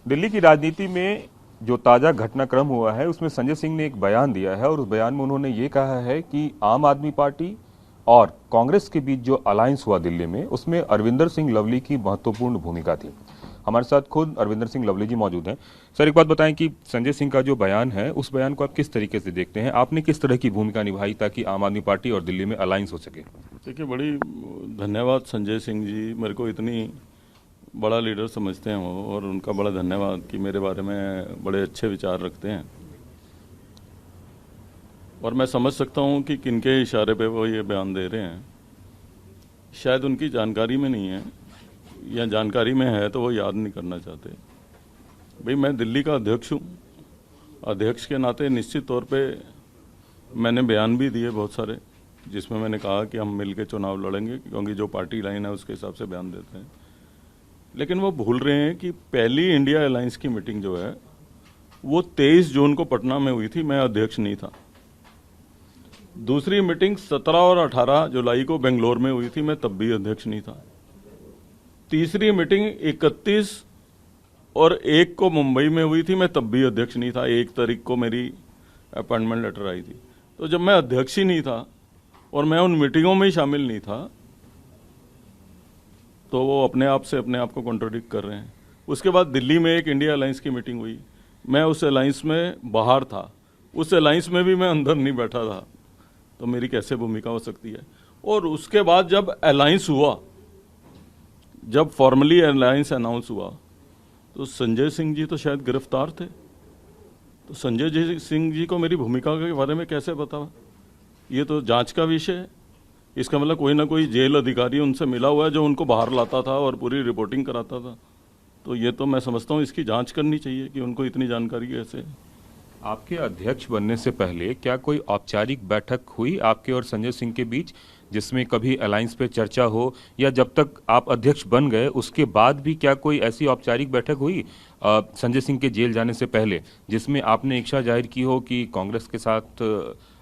दिल्ली की राजनीति में जो ताजा घटनाक्रम हुआ है उसमें संजय सिंह ने एक बयान दिया है और उस बयान में उन्होंने ये कहा है कि आम आदमी पार्टी और कांग्रेस के बीच जो अलायंस हुआ दिल्ली में उसमें अरविंदर सिंह लवली की महत्वपूर्ण भूमिका थी। हमारे साथ खुद अरविंदर सिंह लवली जी मौजूद हैं। सर, एक बात बताएं कि संजय सिंह का जो बयान है उस बयान को आप किस तरीके से देखते हैं? आपने किस तरह की भूमिका निभाई ताकि आम आदमी पार्टी और दिल्ली में अलायंस हो सके? देखिए, बड़ी धन्यवाद संजय सिंह जी, मेरे को इतनी बड़ा लीडर समझते हैं वो, और उनका बड़ा धन्यवाद कि मेरे बारे में बड़े अच्छे विचार रखते हैं। और मैं समझ सकता हूँ कि किनके इशारे पे वो ये बयान दे रहे हैं। शायद उनकी जानकारी में नहीं है, या जानकारी में है तो वो याद नहीं करना चाहते। भाई, मैं दिल्ली का अध्यक्ष हूँ। अध्यक्ष के नाते निश्चित तौर पे मैंने बयान भी दिए बहुत सारे, जिसमें मैंने कहा कि हम मिलकर चुनाव लड़ेंगे, क्योंकि जो पार्टी लाइन है उसके हिसाब से बयान देते हैं। लेकिन वो भूल रहे हैं कि पहली इंडिया अलायंस की मीटिंग जो है वो 23 जून को पटना में हुई थी, मैं अध्यक्ष नहीं था। दूसरी मीटिंग 17 और 18 जुलाई को बेंगलोर में हुई थी, मैं तब भी अध्यक्ष नहीं था। तीसरी मीटिंग 31 और 1 को मुंबई में हुई थी, मैं तब भी अध्यक्ष नहीं था। 1 तारीख को मेरी अपॉइंटमेंट लेटर आई थी। तो जब मैं अध्यक्ष ही नहीं था और मैं उन मीटिंगों में ही शामिल नहीं था, तो वो अपने आप से अपने आप को कॉन्ट्रोडिक्ट कर रहे हैं। उसके बाद दिल्ली में एक इंडिया अलायंस की मीटिंग हुई, मैं उस अलायंस में बाहर था, उस अलायंस में भी मैं अंदर नहीं बैठा था, तो मेरी कैसे भूमिका हो सकती है? और उसके बाद जब अलायंस हुआ, जब फॉर्मली अलायंस अनाउंस हुआ, तो संजय सिंह जी तो शायद गिरफ्तार थे। तो संजय सिंह जी को मेरी भूमिका के बारे में कैसे पता? ये तो जांच का विषय है। इसका मतलब कोई ना कोई जेल अधिकारी उनसे मिला हुआ है जो उनको बाहर लाता था और पूरी रिपोर्टिंग कराता था। तो ये तो मैं समझता हूँ इसकी जांच करनी चाहिए कि उनको इतनी जानकारी कैसे है। आपके अध्यक्ष बनने से पहले क्या कोई औपचारिक बैठक हुई आपके और संजय सिंह के बीच, जिसमें कभी अलायंस पे चर्चा हो, या जब तक आप अध्यक्ष बन गए उसके बाद भी क्या कोई ऐसी औपचारिक बैठक हुई संजय सिंह के जेल जाने से पहले, जिसमें आपने इच्छा जाहिर की हो कि कांग्रेस के साथ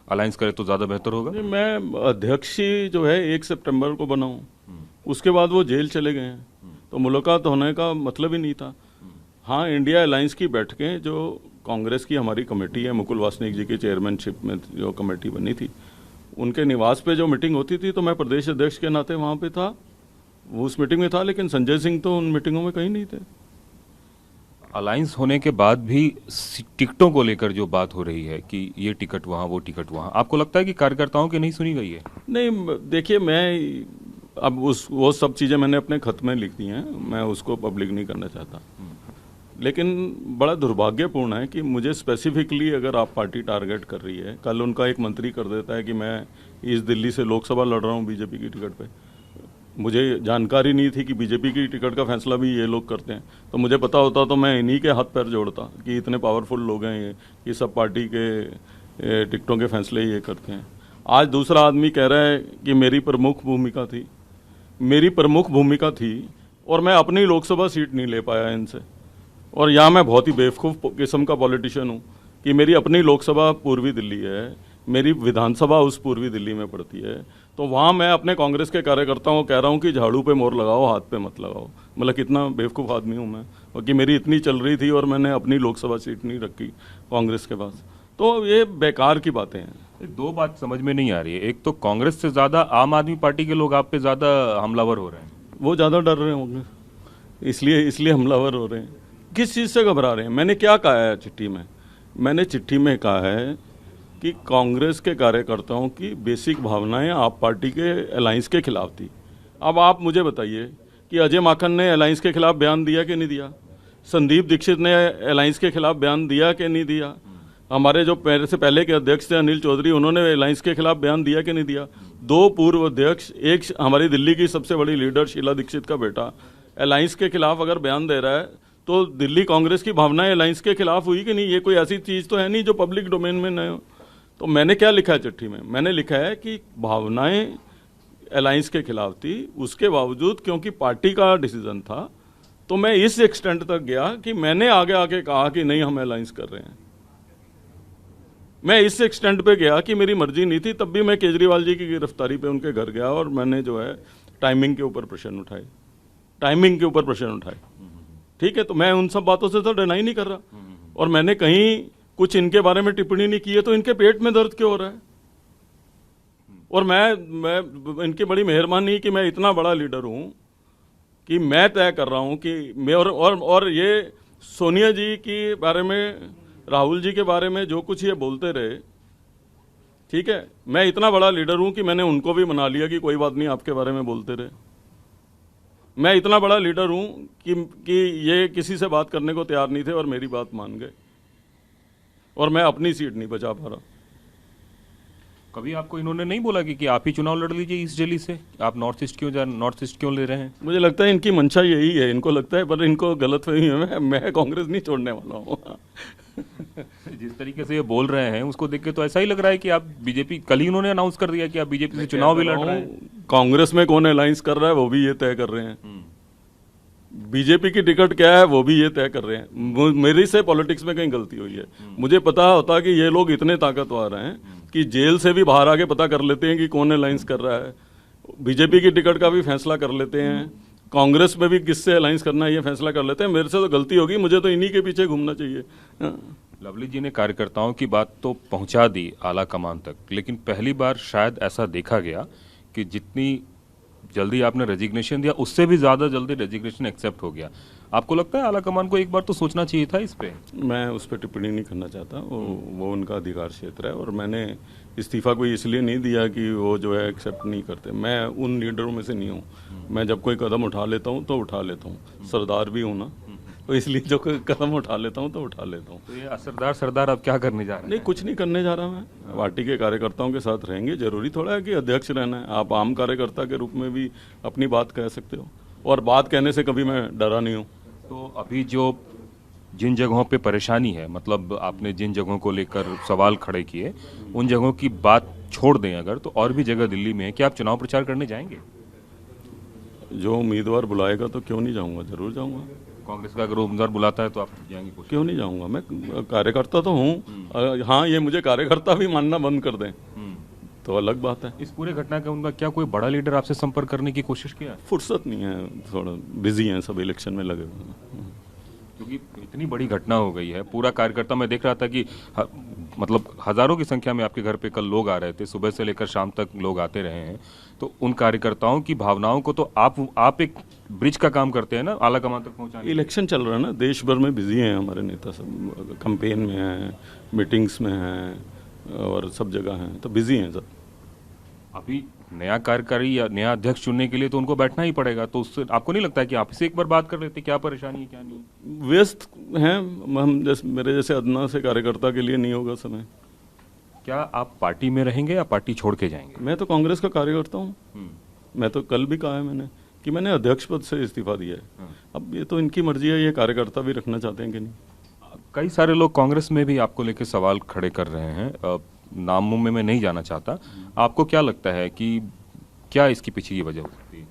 अलायंस करे तो ज्यादा बेहतर होगा? मैं अध्यक्ष ही जो है 1 सितंबर को बना हूँ, उसके बाद वो जेल चले गए हैं, तो मुलाकात होने का मतलब ही नहीं था। हाँ, इंडिया अलायंस की बैठकें जो कांग्रेस की हमारी कमेटी है, मुकुल वासनिक जी की चेयरमैनशिप में जो कमेटी बनी थी, उनके निवास पे जो मीटिंग होती थी, तो मैं प्रदेश अध्यक्ष के नाते वहाँ पे था, वो उस मीटिंग में था। लेकिन संजय सिंह तो उन मीटिंगों में कहीं नहीं थे। अलायंस होने के बाद भी टिकटों को लेकर जो बात हो रही है कि ये टिकट वहाँ, वो टिकट वहाँ, आपको लगता है कि कार्यकर्ताओं की नहीं सुनी गई है? नहीं, देखिए, मैं अब वो सब चीज़ें मैंने अपने खत में लिख दी हैं, मैं उसको पब्लिक नहीं करना चाहता। लेकिन बड़ा दुर्भाग्यपूर्ण है कि मुझे स्पेसिफिकली अगर आप पार्टी टारगेट कर रही है, कल उनका एक मंत्री कर देता है कि मैं इस दिल्ली से लोकसभा लड़ रहा हूँ बीजेपी की टिकट पे। मुझे जानकारी नहीं थी कि बीजेपी की टिकट का फैसला भी ये लोग करते हैं। तो मुझे पता होता तो मैं इन्हीं के हाथ पैर जोड़ता कि इतने पावरफुल लोग हैं ये सब पार्टी के टिकटों के फैसले ये करते हैं। आज दूसरा आदमी कह रहा है कि मेरी प्रमुख भूमिका थी। मेरी प्रमुख भूमिका थी और मैं अपनी लोकसभा सीट नहीं ले पाया इनसे। और यहाँ मैं बहुत ही बेवकूफ़ किस्म का पॉलिटिशियन हूँ कि मेरी अपनी लोकसभा पूर्वी दिल्ली है, मेरी विधानसभा उस पूर्वी दिल्ली में पड़ती है, तो वहाँ मैं अपने कांग्रेस के कार्यकर्ताओं को कह रहा हूँ कि झाड़ू पे मोहर लगाओ, हाथ पे मत लगाओ। मतलब कितना बेवकूफ़ आदमी हूँ मैं, और कि मेरी इतनी चल रही थी और मैंने अपनी लोकसभा सीट नहीं रखी कांग्रेस के पास। तो ये बेकार की बातें हैं। दो बात समझ में नहीं आ रही है। एक तो कांग्रेस से ज़्यादा आम आदमी पार्टी के लोग आप पे ज़्यादा हमलावर हो रहे हैं। वो ज़्यादा डर रहे होंगे, इसलिए हमलावर हो रहे हैं। किस चीज़ से घबरा रहे हैं? मैंने क्या कहा है चिट्ठी में? मैंने चिट्ठी में कहा है कि कांग्रेस के कार्यकर्ताओं की बेसिक भावनाएं आप पार्टी के अलायंस के खिलाफ थी। अब आप मुझे बताइए कि अजय माकन ने अलायंस के खिलाफ बयान दिया कि नहीं दिया? संदीप दीक्षित ने अलायंस के खिलाफ बयान दिया कि नहीं दिया? हमारे जो से पहले के अध्यक्ष थे अनिल चौधरी, उन्होंने अलायंस के खिलाफ बयान दिया कि नहीं दिया? 2 पूर्व अध्यक्ष, एक हमारी दिल्ली की सबसे बड़ी लीडर शीला दीक्षित का बेटा अलायंस के खिलाफ अगर बयान दे रहा है, तो दिल्ली कांग्रेस की भावनाएं अलायंस के खिलाफ हुई कि नहीं? ये कोई ऐसी चीज़ तो है नहीं जो पब्लिक डोमेन में न हो। तो मैंने क्या लिखा है चिट्ठी में? मैंने लिखा है कि भावनाएं अलायंस के खिलाफ थी, उसके बावजूद क्योंकि पार्टी का डिसीजन था, तो मैं इस एक्सटेंट तक गया कि मैंने आगे आके कहा कि नहीं, हम अलायंस कर रहे हैं। मैं इस एक्सटेंट पे गया कि मेरी मर्जी नहीं थी। तब भी मैं केजरीवाल जी की गिरफ्तारी पे उनके घर गया और मैंने जो है टाइमिंग के ऊपर प्रश्न उठाए, ठीक है, तो मैं उन सब बातों से तो डिनाई नहीं कर रहा, और मैंने कहीं कुछ इनके बारे में टिप्पणी नहीं की है, तो इनके पेट में दर्द क्यों हो रहा है? और मैं इनकी बड़ी मेहरबानी कि मैं इतना बड़ा लीडर हूं कि मैं तय कर रहा हूं कि मैं और ये सोनिया जी के बारे में, राहुल जी के बारे में जो कुछ ये बोलते रहे, ठीक है, मैं इतना बड़ा लीडर हूं कि मैंने उनको भी मना लिया कि कोई बात नहीं, आपके बारे में बोलते रहे। मैं इतना बड़ा लीडर हूं कि ये किसी से बात करने को तैयार नहीं थे और मेरी बात मान गए, और मैं अपनी सीट नहीं बचा पा रहा। कभी आपको इन्होंने नहीं बोला कि आप ही चुनाव लड़ लीजिए इस दिल्ली से, आप नॉर्थ ईस्ट क्यों ले रहे हैं? मुझे लगता है इनकी मंशा यही है, इनको लगता है, पर इनको गलतफहमी है, मैं कांग्रेस नहीं छोड़ने वाला हूँ। जिस तरीके से ये बोल रहे हैं उसको देख के तो ऐसा ही लग रहा है कि आप बीजेपी, कल ही उन्होंने अनाउंस कर दिया कि आप बीजेपी से चुनाव भी लड़ रहे हैं। कांग्रेस में कौन अलायंस कर रहा है वो भी ये तय कर रहे हैं, बीजेपी की टिकट क्या है वो भी ये तय कर रहे हैं। मेरी से पॉलिटिक्स में कहीं गलती हुई है, मुझे पता होता कि ये लोग इतने ताकतवर हैं कि जेल से भी बाहर आके पता कर लेते हैं कि कौन अलायंस कर रहा है, बीजेपी की टिकट का भी फैसला कर लेते हैं, कांग्रेस में भी किससे अलायंस करना है ये फैसला कर लेते हैं। मेरे से तो गलती होगी, मुझे तो इन्हीं के पीछे घूमना चाहिए। लवली जी ने कार्यकर्ताओं की बात तो पहुंचा दी आला कमान तक, लेकिन पहली बार शायद ऐसा देखा गया कि जितनी जल्दी आपने रेजिग्नेशन दिया उससे भी ज़्यादा जल्दी रेजिग्नेशन एक्सेप्ट हो गया। आपको लगता है आला कमान को एक बार तो सोचना चाहिए था इस पे? मैं उस पर टिप्पणी नहीं करना चाहता, वो उनका अधिकार क्षेत्र है, और मैंने इस्तीफा कोई इसलिए नहीं दिया कि वो जो है एक्सेप्ट नहीं करते। मैं उन लीडरों में से नहीं हूँ, मैं जब कोई कदम उठा लेता हूँ तो उठा लेता हूँ, सरदार भी हूँ ना, तो इसलिए जो कदम उठा लेता हूँ तो उठा लेता हूँ। तो ये सरदार अब क्या करने जा रहे हैं? नहीं, कुछ नहीं करने जा रहा मैं, पार्टी के कार्यकर्ताओं के साथ रहेंगे। जरूरी थोड़ा है कि अध्यक्ष रहना है, आप आम कार्यकर्ता के रूप में भी अपनी बात कह सकते हो, और बात कहने से कभी मैं डरा नहीं हूँ। तो अभी जो जिन जगहों पे परेशानी है, मतलब आपने जिन जगहों को लेकर सवाल खड़े किए, उन जगहों की बात छोड़ दें अगर, तो और भी जगह दिल्ली में है, क्या आप चुनाव प्रचार करने जाएंगे? जो उम्मीदवार बुलाएगा तो क्यों नहीं जाऊँगा, जरूर जाऊँगा। कांग्रेस का अगर उम्मीदवार बुलाता है तो आप जाएंगे? क्यों नहीं जाऊँगा, मैं कार्यकर्ता तो हूँ। हाँ, ये मुझे कार्यकर्ता भी मानना बंद कर दें तो अलग बात है। इस पूरे घटना का उनका क्या कोई बड़ा लीडर आपसे संपर्क करने की कोशिश किया? फुर्सत नहीं है, थोड़ा बिजी हैं, सब इलेक्शन में लगे हुए हैं। क्योंकि इतनी बड़ी घटना हो गई है, पूरा कार्यकर्ता, मैं देख रहा था कि मतलब हजारों की संख्या में आपके घर पे कल लोग आ रहे थे, सुबह से लेकर शाम तक लोग आते रहे हैं, तो उन कार्यकर्ताओं की भावनाओं को तो आप एक ब्रिज का काम करते हैं ना आला कमान तक पहुंचाने। इलेक्शन चल रहा है ना, देश भर में बिजी हैं हमारे नेता, सब कैंपेन में हैं, मीटिंग्स में हैं, और सब जगह हैं, तो बिजी हैं सब। अभी नया कार्यकारी या नया अध्यक्ष चुनने के लिए तो उनको बैठना ही पड़ेगा, तो उससे आपको नहीं लगता है कि आप इससे एक बार बात कर लेते, क्या परेशानी है क्या नहीं? व्यस्त हैं हम, जैसे मेरे जैसे अदना से कार्यकर्ता के लिए नहीं होगा समय। क्या आप पार्टी में रहेंगे या पार्टी छोड़ के जाएंगे? मैं तो कांग्रेस का कार्यकर्ता हूँ, मैं तो कल भी कहा है मैंने कि मैंने अध्यक्ष पद से इस्तीफा दिया है। अब ये तो इनकी मर्जी है, ये कार्यकर्ता भी रखना चाहते हैं कि नहीं। कई सारे लोग कांग्रेस में भी आपको लेकर सवाल खड़े कर रहे हैं, नाम में मैं नहीं जाना चाहता, आपको क्या लगता है कि क्या इसकी पीछे की वजह हो सकती है?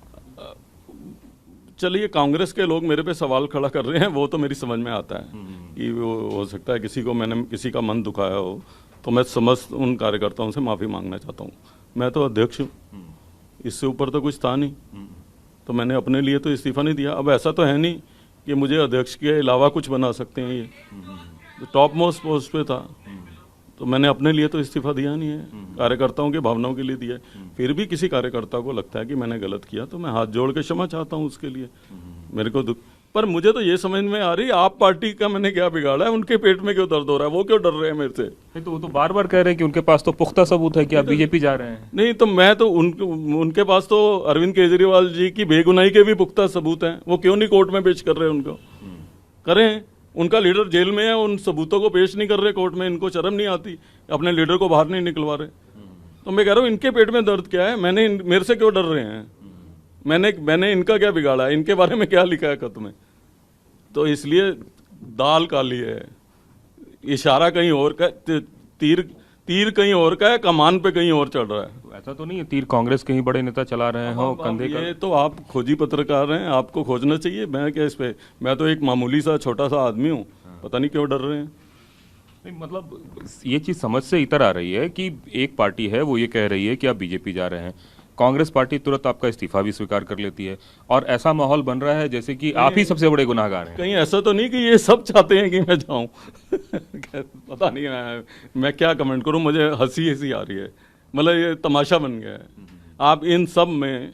चलिए, कांग्रेस के लोग मेरे पे सवाल खड़ा कर रहे हैं, वो तो मेरी समझ में आता है कि वो हो सकता है मैंने किसी का मन दुखाया हो, तो मैं समस्त उन कार्यकर्ताओं से माफ़ी मांगना चाहता हूँ। मैं तो अध्यक्ष हूँ, इससे ऊपर तो कुछ था नहीं, तो मैंने अपने लिए तो इस्तीफा नहीं दिया। अब ऐसा तो है नहीं कि मुझे अध्यक्ष के अलावा कुछ बना सकते हैं, ये टॉप मोस्ट पोस्ट पे था, तो मैंने अपने लिए तो इस्तीफा दिया नहीं है, कार्यकर्ताओं के भावनाओं के लिए दिया है। फिर भी किसी कार्यकर्ता को लगता है कि मैंने गलत किया तो मैं हाथ जोड़ के क्षमा चाहता हूँ उसके लिए, मेरे को दुख। पर मुझे तो ये समझ में आ रही, आप पार्टी का मैंने क्या बिगाड़ा है, उनके पेट में क्यों दर्द हो रहा है, वो क्यों डर रहे हैं मेरे से? तो वो तो बार बार कह रहे हैं कि उनके पास तो पुख्ता सबूत है कि आप बीजेपी जा रहे हैं। नहीं, तो मैं तो उनके पास तो अरविंद केजरीवाल जी की बेगुनाही के भी पुख्ता सबूत हैं, वो क्यों नहीं कोर्ट में पेश कर रहे हैं? उनको करें, उनका लीडर जेल में है, उन सबूतों को पेश नहीं कर रहे कोर्ट में, इनको शर्म नहीं आती, अपने लीडर को बाहर नहीं निकलवा रहे। तो मैं कह रहा हूँ, इनके पेट में दर्द क्या है, मेरे से क्यों डर रहे हैं? मैंने इनका क्या बिगाड़ा है, इनके बारे में क्या लिखा है खत में? तो इसलिए दाल काली है, इशारा कहीं और का, तीर कहीं और का है, कमान पे कहीं और चढ़ रहा है। ऐसा तो नहीं है तीर कांग्रेस के ही बड़े नेता चला रहे हो कंधे का? ये तो आप खोजी पत्रकार हैं, आपको खोजना चाहिए, मैं क्या इस पे, मैं तो एक मामूली सा छोटा सा आदमी हूँ, पता नहीं क्यों डर रहे हैं। नहीं, मतलब ये चीज समझ से इतर आ रही है कि एक पार्टी है वो ये कह रही है कि आप बीजेपी जा रहे हैं, कांग्रेस पार्टी तुरंत आपका इस्तीफा भी स्वीकार कर लेती है और ऐसा माहौल बन रहा है जैसे कि आप ही सबसे बड़े गुनाहगार हैं। कहीं ऐसा तो नहीं कि ये सब चाहते हैं कि मैं जाऊं? पता नहीं, मैं क्या कमेंट करूं, मुझे हंसी हंसी आ रही है। मतलब ये तमाशा बन गया है। आप इन सब में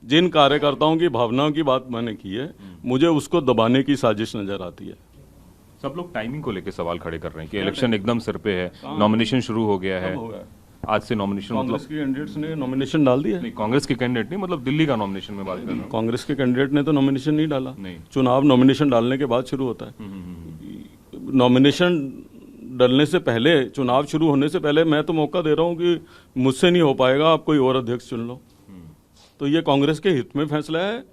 जिन कार्यकर्ताओं की भावनाओं की बात मैंने की है, मुझे उसको दबाने की साजिश नजर आती है। सब लोग टाइमिंग को लेकर सवाल खड़े कर रहे हैं कि इलेक्शन एकदम सिर पे है, नॉमिनेशन शुरू हो गया है, आज से नॉमिनेशन, कांग्रेस के कैंडिडेट्स ने नॉमिनेशन डाल दिया? नहीं, कांग्रेस के कैंडिडेट नहीं, मतलब दिल्ली का नॉमिनेशन में बात कर रहा हूं। कांग्रेस के कैंडिडेट ने तो नॉमिनेशन नहीं डाला। नहीं। चुनाव नॉमिनेशन डालने के बाद शुरू होता है। नॉमिनेशन डालने से पहले, चुनाव शुरू होने से पहले मैं तो मौका दे रहा हूं कि मुझसे नहीं हो पाएगा, आप कोई और अध्यक्ष चुन लो। तो ये कांग्रेस के हित में फैसला है।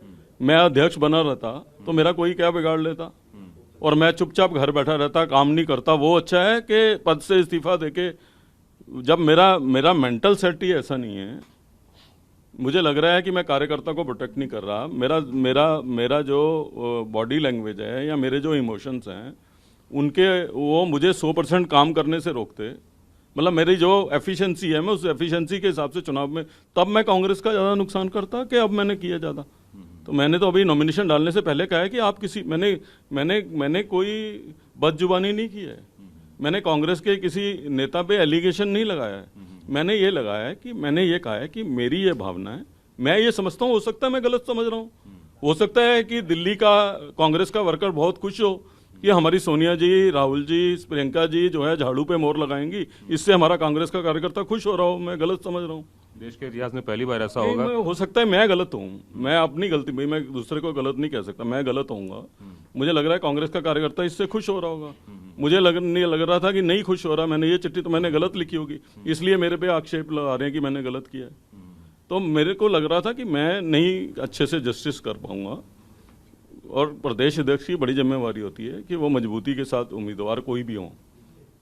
मैं अध्यक्ष बना रहता तो मेरा कोई क्या बिगाड़ लेता, और मैं चुपचाप घर बैठा रहता, काम नहीं करता। वो अच्छा है कि पद से इस्तीफा देके, जब मेरा मेंटल सेट ही ऐसा नहीं है। मुझे लग रहा है कि मैं कार्यकर्ता को प्रोटेक्ट नहीं कर रहा। मेरा जो बॉडी लैंग्वेज है या मेरे जो इमोशंस हैं, उनके वो मुझे 100% काम करने से रोकते। मतलब मेरी जो एफिशिएंसी है, मैं उस एफिशिएंसी के हिसाब से चुनाव में, तब मैं कांग्रेस का ज़्यादा नुकसान करता कि अब मैंने किया ज़्यादा। तो मैंने तो अभी नॉमिनेशन डालने से पहले कहा है कि आप किसी, मैंने कोई बदजुबानी नहीं की है। मैंने कांग्रेस के किसी नेता पे एलिगेशन नहीं लगाया है। मैंने ये लगाया है कि मैंने ये कहा है कि मेरी ये भावना है। मैं ये समझता हूँ, हो सकता है मैं गलत समझ रहा हूँ, हो सकता है कि दिल्ली का कांग्रेस का वर्कर बहुत खुश हो कि हमारी सोनिया जी, राहुल जी, प्रियंका जी जो है झाड़ू पे मोहर लगाएंगी, इससे हमारा कांग्रेस का कार्यकर्ता खुश हो रहा हो। मैं गलत समझ रहा हूँ। देश के इतिहास में पहली बार ऐसा होगा। हो सकता है मैं गलत हूँ, मैं अपनी गलती, भाई मैं दूसरे को गलत नहीं कह सकता, मैं गलत होऊंगा। मुझे लग रहा है कांग्रेस का कार्यकर्ता इससे खुश हो रहा होगा। मुझे नहीं लग रहा था कि नहीं खुश हो रहा। मैंने ये चिट्ठी तो मैंने गलत लिखी होगी, इसलिए मेरे पे आक्षेप लगा रहे हैं कि मैंने गलत किया है। तो मेरे को लग रहा था कि मैं नहीं अच्छे से जस्टिस कर पाऊंगा, और प्रदेश अध्यक्ष की बड़ी जिम्मेवारी होती है कि वो मजबूती के साथ उम्मीदवार कोई भी हो।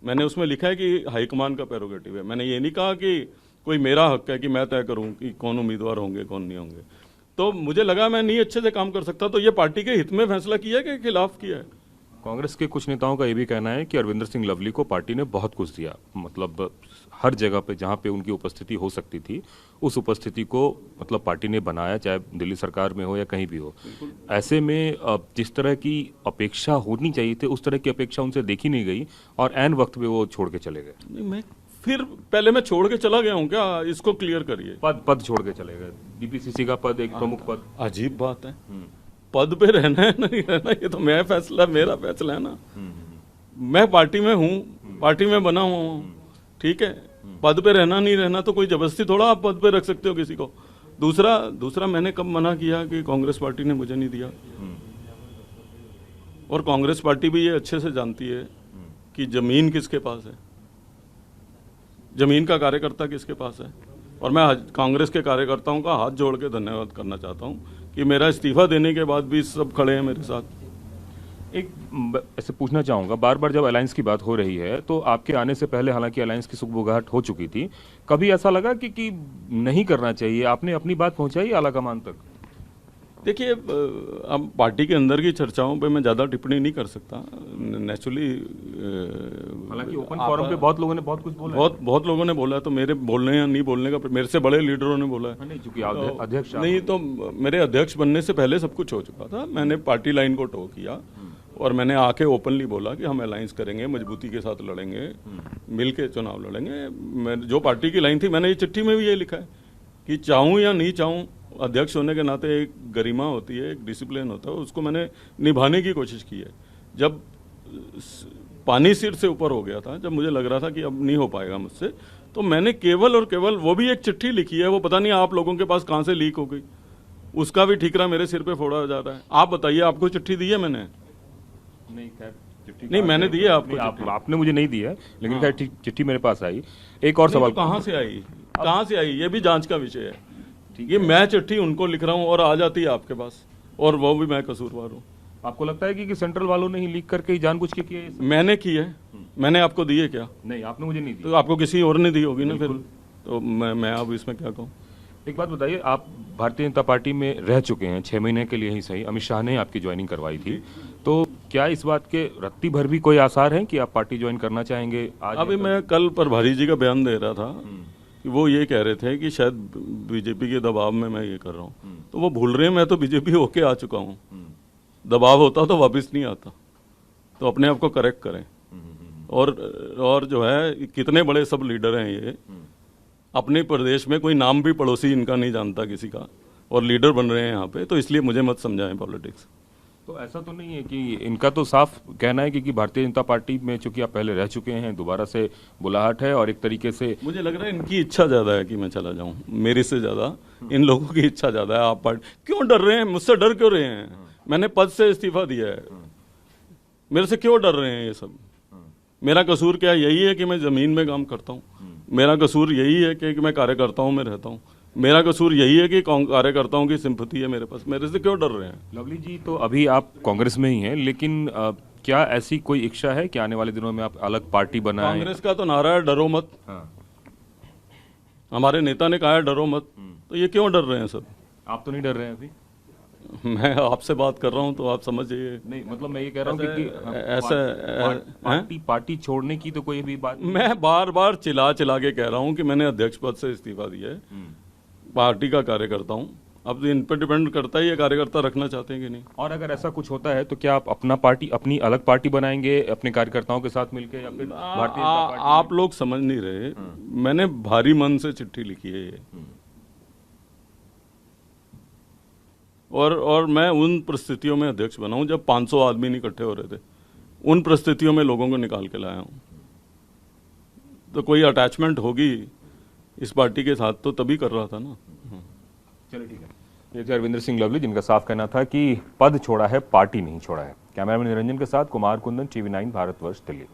मैंने उसमें लिखा है कि हाईकमान का प्रेरोगेटिव है। मैंने ये नहीं कहा कि कोई मेरा हक है कि मैं तय करूं कि कौन उम्मीदवार होंगे कौन नहीं होंगे। तो मुझे लगा मैं नहीं अच्छे से काम कर सकता, तो ये पार्टी के हित में फैसला किया कि खिलाफ किया है। कांग्रेस के कुछ नेताओं का ये भी कहना है कि अरविंदर सिंह लवली को पार्टी ने बहुत कुछ दिया, मतलब हर जगह पे जहां पे उनकी उपस्थिति हो सकती थी, उस उपस्थिति को मतलब पार्टी ने बनाया, चाहे दिल्ली सरकार में हो या कहीं भी हो। ऐसे में जिस तरह की अपेक्षा होनी चाहिए थी, उस तरह की अपेक्षा उनसे देखी नहीं गई और ऐन वक्त पे वो छोड़ के चले गए। फिर पहले मैं छोड़ के चला गया हूँ क्या? इसको क्लियर करिए। पद छोड़ के चले गए। डीपीसीसी का पद, एक प्रमुख पद। अजीब बात है। पद पे रहना है नहीं रहना, ये तो मेरा फैसला है ना। मैं पार्टी में हूँ, पार्टी में बना हुआ हूँ, ठीक है। पद पे रहना नहीं रहना तो कोई जबरदस्ती थोड़ा आप पद पे रख सकते हो किसी को। दूसरा मैंने कब मना किया कि कांग्रेस पार्टी ने मुझे नहीं दिया? और कांग्रेस पार्टी भी ये अच्छे से जानती है कि जमीन किसके पास है, जमीन का कार्यकर्ता किसके पास है। और मैं कांग्रेस के कार्यकर्ताओं का हाथ जोड़ के धन्यवाद करना चाहता हूं कि मेरा इस्तीफा देने के बाद भी सब खड़े हैं मेरे साथ। एक ऐसे पूछना चाहूंगा, बार बार जब अलायंस की बात हो रही है तो आपके आने से पहले हालांकि अलायंस की सुगबुगाहट हो चुकी थी, कभी ऐसा लगा कि नहीं करना चाहिए? आपने अपनी बात पहुंचाई आलाकमान तक? देखिए, अब पार्टी के अंदर की चर्चाओं पे मैं ज़्यादा टिप्पणी नहीं कर सकता नेचुरली। हालांकि ओपन फोरम पे बहुत लोगों ने बहुत कुछ बोला, बहुत लोगों ने बोला, तो मेरे बोलने या नहीं बोलने का, मेरे से बड़े लीडरों ने बोला है। नहीं, चूंकि अध्यक्ष नहीं, तो मेरे अध्यक्ष बनने से पहले सब कुछ हो चुका था। मैंने पार्टी लाइन को टो किया और मैंने आके ओपनली बोला कि हम अलायंस करेंगे, मजबूती के साथ लड़ेंगे, मिल के चुनाव लड़ेंगे। जो पार्टी की लाइन थी, मैंने ये चिट्ठी में भी ये लिखा है कि चाहूँ या नहीं चाहूँ, अध्यक्ष होने के नाते एक गरिमा होती है, एक डिसिप्लिन होता है, उसको मैंने निभाने की कोशिश की है। जब पानी सिर से ऊपर हो गया था, जब मुझे लग रहा था कि अब नहीं हो पाएगा मुझसे, तो मैंने केवल और केवल वो भी एक चिट्ठी लिखी है, वो पता नहीं आप लोगों के पास कहाँ से लीक हो गई, उसका भी ठीकरा मेरे सिर पे फोड़ा जा रहा है। आप बताइए, आपको चिट्ठी दी है मैंने? नहीं, खैर नहीं, मैंने दी है आपको। आपने मुझे नहीं दी है, लेकिन खैर चिट्ठी मेरे पास आई। एक और सवाल, कहाँ से आई ये भी जांच का विषय है। ये मैं चिट्ठी उनको लिख रहा हूँ और आ जाती है आपके पास, और वो भी मैं कसूरवार हूँ। आपको लगता है कि सेंट्रल वालों ने ही लीक करके ही जानबूझ के किया? मैंने की है। मैंने आपको दी है क्या? नहीं, आपने मुझे नहीं दी। तो आपको किसी और ने दी होगी ना, फिर तो मैं अब इसमें क्या कहूँ। एक बात बताइए, आप भारतीय जनता पार्टी में रह चुके हैं 6 महीने के लिए ही सही, अमित शाह ने आपकी ज्वाइनिंग करवाई थी, तो क्या इस बात के रत्ती भर भी कोई आसार हैं कि आप पार्टी ज्वाइन करना चाहेंगे आज? अभी मैं कल प्रभारी जी का बयान दे रहा था कि वो ये कह रहे थे कि शायद बीजेपी के दबाव में मैं ये कर रहा हूँ, तो वो भूल रहे हैं मैं तो बीजेपी होके आ चुका हूँ। दबाव होता तो वापस नहीं आता, तो अपने आप को करेक्ट करें। और जो है कितने बड़े सब लीडर हैं ये, अपने प्रदेश में कोई नाम भी पड़ोसी इनका नहीं जानता किसी का, और लीडर बन रहे हैं यहाँ पे, तो इसलिए मुझे मत समझाएं पॉलिटिक्स। तो ऐसा तो नहीं है कि इनका तो साफ कहना है कि भारतीय जनता पार्टी में चूंकि आप पहले रह चुके हैं, दोबारा से बुलाहट है, और एक तरीके से मुझे लग रहा है इनकी इच्छा ज्यादा है कि मैं चला जाऊं, मेरे से ज्यादा इन लोगों की इच्छा ज्यादा है। आप पार्टी क्यों डर रहे हैं मुझसे? डर क्यों रहे हैं? मैंने पद से इस्तीफा दिया है, मेरे से क्यों डर रहे हैं ये सब? मेरा कसूर क्या? यही है कि मैं जमीन में काम करता हूँ। मेरा कसूर यही है कि मैं कार्यकर्ताओं में रहता हूँ। मेरा कसूर यही है कि कार्यकर्ताओं की सिंपैथी है मेरे पास। मेरे से क्यों डर रहे हैं? लवली जी, तो अभी आप कांग्रेस में ही हैं, लेकिन क्या ऐसी कोई इच्छा है कि आने वाले दिनों में आप अलग पार्टी बनाएं? कांग्रेस का तो नारा है डरो मत। हमारे नेता ने कहा है डरो मत, तो ये क्यों डर रहे हैं सब? आप तो नहीं डर रहे हैं अभी? मैं आपसे बात कर रहा हूँ तो आप समझिए। नहीं, मतलब मैं ये कह रहा हूँ कि ऐसा पार्टी छोड़ने की तो कोई भी बात। मैं बार बार चिल्ला के कह रहा हूँ कि मैंने अध्यक्ष पद से इस्तीफा दिया है, पार्टी का कार्यकर्ता हूँ। अब तो इन पर डिपेंड करता है ये कार्यकर्ता रखना चाहते हैं कि नहीं। और अगर ऐसा कुछ होता है तो क्या आप अपनी अलग पार्टी बनाएंगे अपने कार्यकर्ताओं के साथ मिलकर, या फिर भारतीय जनता पार्टी? आप लोग समझ नहीं रहे, मैंने भारी मन से चिट्ठी लिखी है ये, और मैं उन परिस्थितियों में अध्यक्ष बना हूं जब 500 आदमी नहीं इकट्ठे हो रहे थे। उन परिस्थितियों में लोगों को निकाल के लाया हूं। तो कोई अटैचमेंट होगी इस पार्टी के साथ तो तभी कर रहा था ना। चलिए ठीक है। ये थे अरविंदर सिंह लवली, जिनका साफ कहना था कि पद छोड़ा है, पार्टी नहीं छोड़ा है। कैमरामैन निरंजन के साथ कुमार कुंदन, TV9 भारतवर्ष, दिल्ली।